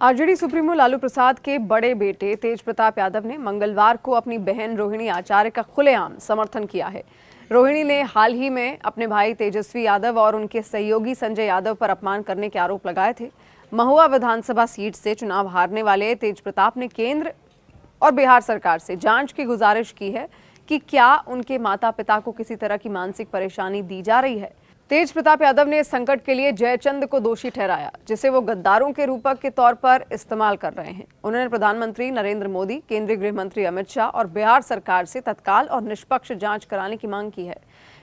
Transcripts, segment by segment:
RJD supremo Lalu Prasad के बड़े बेटे तेज प्रताप यादव ने मंगलवार को अपनी बहन रोहिणी आचार्य का खुलेआम समर्थन किया है। रोहिणी ने हाल ही में अपने भाई तेजस्वी यादव और उनके सहयोगी संजय यादव पर अपमान करने के आरोप लगाए थे। महुआ विधानसभा सीट से चुनाव हारने वाले तेज प्रताप ने केंद्र और बिहार सरकार से जांच की गुजारिश की है कि क्या उनके माता पिता को किसी तरह की मानसिक परेशानी दी जा रही है। तेज प्रताप यादव ने इस संकट के लिए जयचंद को दोषी ठहराया, जिसे वो गद्दारों के रूपक के तौर पर इस्तेमाल कर रहे हैं। उन्होंने प्रधानमंत्री नरेंद्र मोदी, केंद्रीय गृह मंत्री अमित शाह और बिहार सरकार से तत्काल और निष्पक्ष जांच कराने की मांग की है।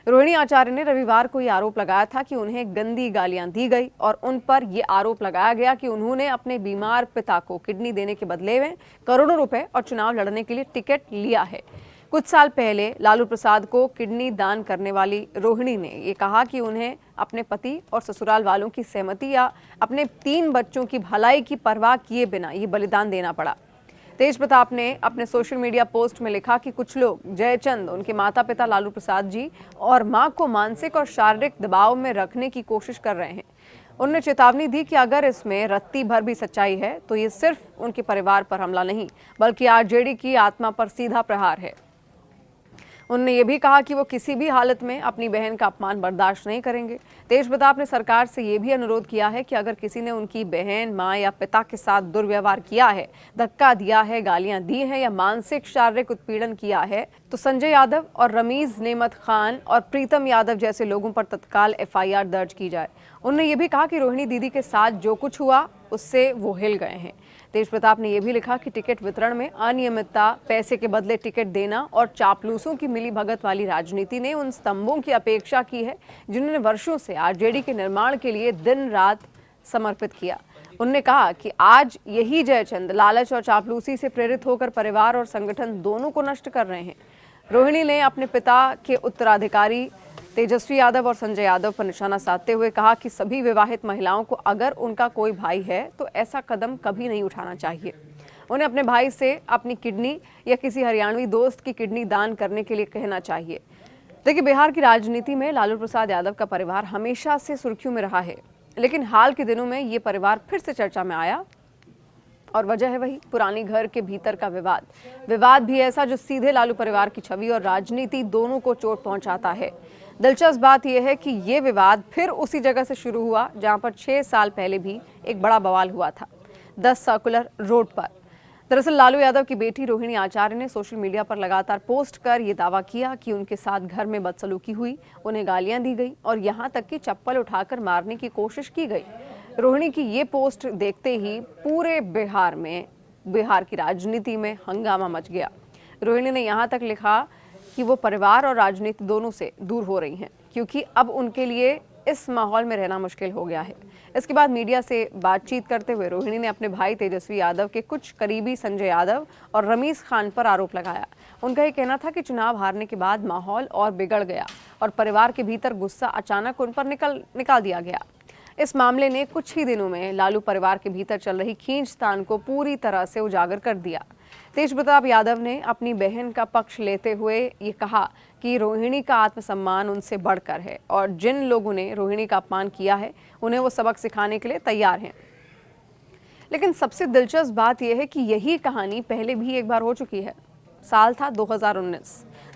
रोहिणी आचार्य ने रविवार को ये आरोप लगाया था कि उन्हें गंदी गालियां दी गई और उन पर यह आरोप लगाया गया कि उन्होंने अपने बीमार पिता को किडनी देने के बदले में करोड़ों रुपए और चुनाव लड़ने के लिए टिकट लिया है। कुछ साल पहले लालू प्रसाद को किडनी दान करने वाली रोहिणी ने ये कहा कि उन्हें अपने पति और ससुराल वालों की सहमति या अपने 3 बच्चों की भलाई की परवाह किए बिना ये बलिदान देना पड़ा। तेज प्रताप ने अपने सोशल मीडिया पोस्ट में लिखा कि कुछ लोग जयचंद, उनके माता पिता लालू प्रसाद जी और मां को मानसिक और शारीरिक दबाव में रखने की कोशिश कर रहे हैं। उन्होंने चेतावनी दी कि अगर इसमें रत्ती भर भी सच्चाई है तो ये सिर्फ उनके परिवार पर हमला नहीं, बल्कि आरजेडी की आत्मा पर सीधा प्रहार है। उन्होंने ये भी कहा कि वो किसी भी हालत में अपनी बहन का अपमान बर्दाश्त नहीं करेंगे। तेज प्रताप ने सरकार से ये भी अनुरोध किया है कि अगर किसी ने उनकी बहन, मां या पिता के साथ दुर्व्यवहार किया है, धक्का दिया है, गालियां दी हैं या मानसिक शारीरिक उत्पीड़न किया है, तो संजय यादव और रमीज नेमत खान और प्रीतम यादव जैसे लोगों पर तत्काल एफआईआर दर्ज की जाए। उन्होंने ये भी कहा कि रोहिणी दीदी के साथ जो कुछ हुआ उससे वो हिल गए हैं। तेज प्रताप ने यह भी लिखा कि टिकट वितरण में अनियमितता, पैसे के बदले टिकट देना और चापलूसों की मिलीभगत वाली राजनीति ने उन स्तंभों की अपेक्षा की है जिन्होंने वर्षों से आरजेडी के निर्माण के लिए दिन रात समर्पित किया। उन्होंने कहा कि आज यही जयचंद लालच और चापलूसी से प्रेरित होकर परिवार और संगठन दोनों को नष्ट कर रहे हैं। रोहिणी ने अपने पिता के उत्तराधिकारी तेजस्वी यादव और संजय यादव पर निशाना साधते हुए कहा कि सभी विवाहित महिलाओं को अगर उनका कोई भाई है तो ऐसा कदम कभी नहीं उठाना चाहिए। उन्हें अपने भाई से अपनी किडनी या किसी हरियाणवी दोस्त की किडनी दान करने के लिए कहना चाहिए। देखिए, बिहार की राजनीति में लालू प्रसाद यादव का परिवार हमेशा से सुर्खियों में रहा है, लेकिन हाल के दिनों में ये परिवार फिर से चर्चा में आया और वजह है वही पुरानी घर के भीतर का विवाद भी ऐसा जो सीधे लालू परिवार की छवि और राजनीति दोनों को चोट पहुंचाता है। दिलचस्प बात यह है कि ये विवाद फिर उसी जगह से शुरू हुआ जहां पर 6 साल पहले भी एक बड़ा बवाल हुआ था, 10 सर्कुलर रोड पर। दरअसल लालू यादव की बेटी रोहिणी आचार्य ने सोशल मीडिया पर लगातार पोस्ट कर ये दावा किया कि उनके साथ घर में बदसलूकी हुई, उन्हें गालियां दी गई और यहां तक कि चप्पल उठाकर मारने की कोशिश की गई। रोहिणी की ये पोस्ट देखते ही पूरे बिहार की राजनीति में हंगामा मच गया। रोहिणी ने यहाँ तक लिखा कि वो परिवार और राजनीति दोनों से दूर हो रही हैं क्योंकि अब उनके लिए इस माहौल में रहना मुश्किल हो गया है। इसके बाद मीडिया से बातचीत करते हुए रोहिणी ने अपने भाई तेजस्वी यादव के कुछ करीबी संजय यादव और रमीज खान पर आरोप लगाया। उनका ये कहना था कि चुनाव हारने के बाद माहौल और बिगड़ गया और परिवार के भीतर गुस्सा अचानक उन पर निकाल दिया गया। इस मामले ने कुछ ही दिनों में लालू परिवार के भीतर चल रही खींचतान को पूरी तरह से उजागर कर दिया। तेज प्रताप यादव ने अपनी बहन का पक्ष लेते हुए ये कहा कि रोहिणी का आत्मसम्मान उनसे बढ़कर है और जिन लोगों ने रोहिणी का अपमान किया है उन्हें वो सबक सिखाने के लिए तैयार हैं। लेकिन सबसे दिलचस्प बात यह है कि यही कहानी पहले भी एक बार हो चुकी है। साल था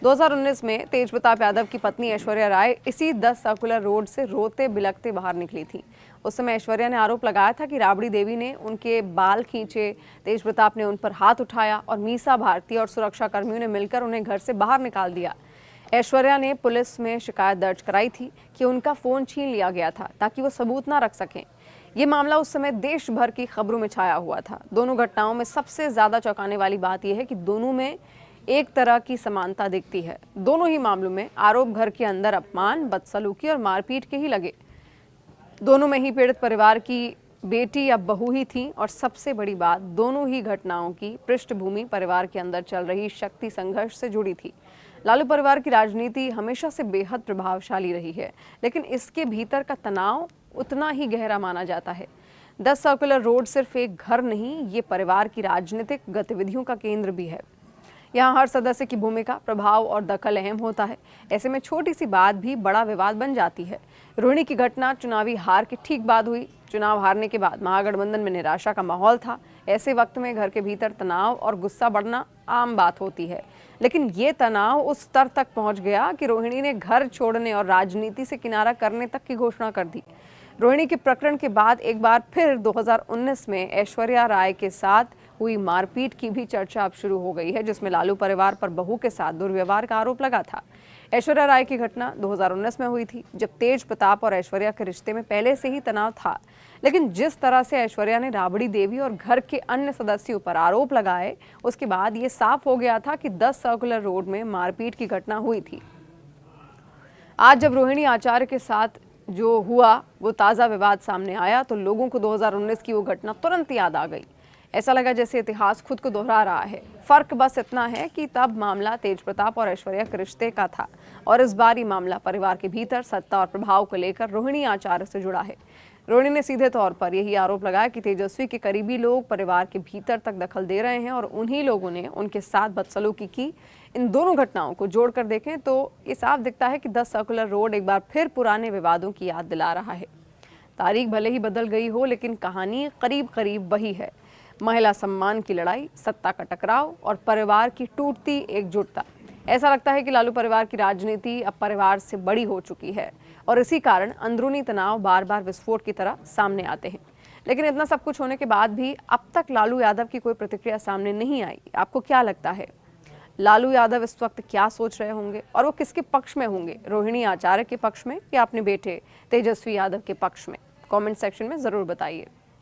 2019 में तेज प्रताप यादव की पत्नी ऐश्वर्या राय इसी 10 सर्कुलर रोड से रोते बिलखते बाहर निकली थी। उस समय ऐश्वर्या ने आरोप लगाया था कि राबड़ी देवी ने उनके बाल खींचे, तेज प्रताप ने उन पर हाथ उठाया और मीसा भारती और सुरक्षा कर्मियों ने मिलकर उन्हें घर से बाहर निकाल दिया। ऐश्वर्या ने पुलिस में शिकायत दर्ज कराई थी कि उनका फोन छीन लिया गया था ताकि वो सबूत ना रख सकें। ये मामला उस समय देश भर की खबरों में छाया हुआ था। दोनों घटनाओं में सबसे ज्यादा चौंकाने वाली बात यह है कि दोनों में एक तरह की समानता दिखती है। दोनों ही मामलों में आरोप घर के अंदर अपमान, बदसलूकी और मारपीट के ही लगे। दोनों में ही पीड़ित परिवार की बेटी या बहू ही थी और सबसे बड़ी बात, दोनों ही घटनाओं की पृष्ठभूमि परिवार के अंदर चल रही शक्ति संघर्ष से जुड़ी थी। लालू परिवार की राजनीति हमेशा से बेहद प्रभावशाली रही है, लेकिन इसके भीतर का तनाव उतना ही गहरा माना जाता है। 10 सर्कुलर रोड सिर्फ एक घर नहीं, ये परिवार की राजनीतिक गतिविधियों का केंद्र भी है। यहाँ हर सदस्य की भूमिका, प्रभाव और दखल अहम होता है। ऐसे में छोटी सी बात भी बड़ा विवाद बन जाती है। रोहिणी की घटना चुनावी हार के ठीक बाद हुई। चुनाव हारने के बाद महागठबंधन में निराशा का माहौल था। ऐसे वक्त में घर के भीतर तनाव और गुस्सा बढ़ना आम बात होती है, लेकिन ये तनाव उस स्तर तक पहुंच गया कि रोहिणी ने घर छोड़ने और राजनीति से किनारा करने तक की घोषणा कर दी। रोहिणी के प्रकरण के बाद एक बार फिर 2019 में ऐश्वर्या राय के साथ हुई मारपीट की भी चर्चा अब शुरू हो गई है, जिसमें लालू परिवार पर बहू के साथ दुर्व्यवहार का आरोप लगा था। ऐश्वर्या राय की घटना 2019 में हुई थी, जब तेज प्रताप और ऐश्वर्या के रिश्ते में पहले से ही तनाव था। लेकिन जिस तरह से ऐश्वर्या ने राबड़ी देवी और घर के अन्य सदस्यों पर आरोप लगाए, उसके बाद ये साफ हो गया था कि 10 सर्कुलर रोड में मारपीट की घटना हुई थी। आज जब रोहिणी आचार्य के साथ जो हुआ वो ताज़ा विवाद सामने आया, तो लोगों को 2019 की वो घटना तुरंत याद आ गई। ऐसा लगा जैसे इतिहास खुद को दोहरा रहा है। फर्क बस इतना है कि तब मामला तेज प्रताप और ऐश्वर्या के रिश्ते का था, और इस बार ये मामला परिवार के भीतर सत्ता और प्रभाव को लेकर रोहिणी आचार्य से जुड़ा है। रोहिणी ने सीधे तौर पर यही आरोप लगाया कि तेजस्वी के करीबी लोग परिवार के भीतर तक दखल दे रहे हैं और उन्हीं लोगों ने उनके साथ बदसलूकी की। इन दोनों घटनाओं को जोड़कर देखें तो ये साफ दिखता है कि 10 सर्कुलर रोड एक बार फिर पुराने विवादों की याद दिला रहा है। तारीख भले ही बदल गई हो, लेकिन कहानी करीब करीब वही है। महिला सम्मान की लड़ाई, सत्ता का टकराव और परिवार की टूटती एकजुटता। ऐसा लगता है कि लालू परिवार की राजनीति अब परिवार से बड़ी हो चुकी है, और इसी कारण अंदरूनी तनाव बार बार विस्फोट की तरह सामने आते हैं। लेकिन इतना सब कुछ होने के बाद भी अब तक लालू यादव की कोई प्रतिक्रिया सामने नहीं आई। आपको क्या लगता है, लालू यादव इस वक्त क्या सोच रहे होंगे, और वो किसके पक्ष में होंगे, रोहिणी आचार्य के पक्ष में या अपने बेटे तेजस्वी यादव के पक्ष में? कमेंट सेक्शन में ज़रूर बताइए।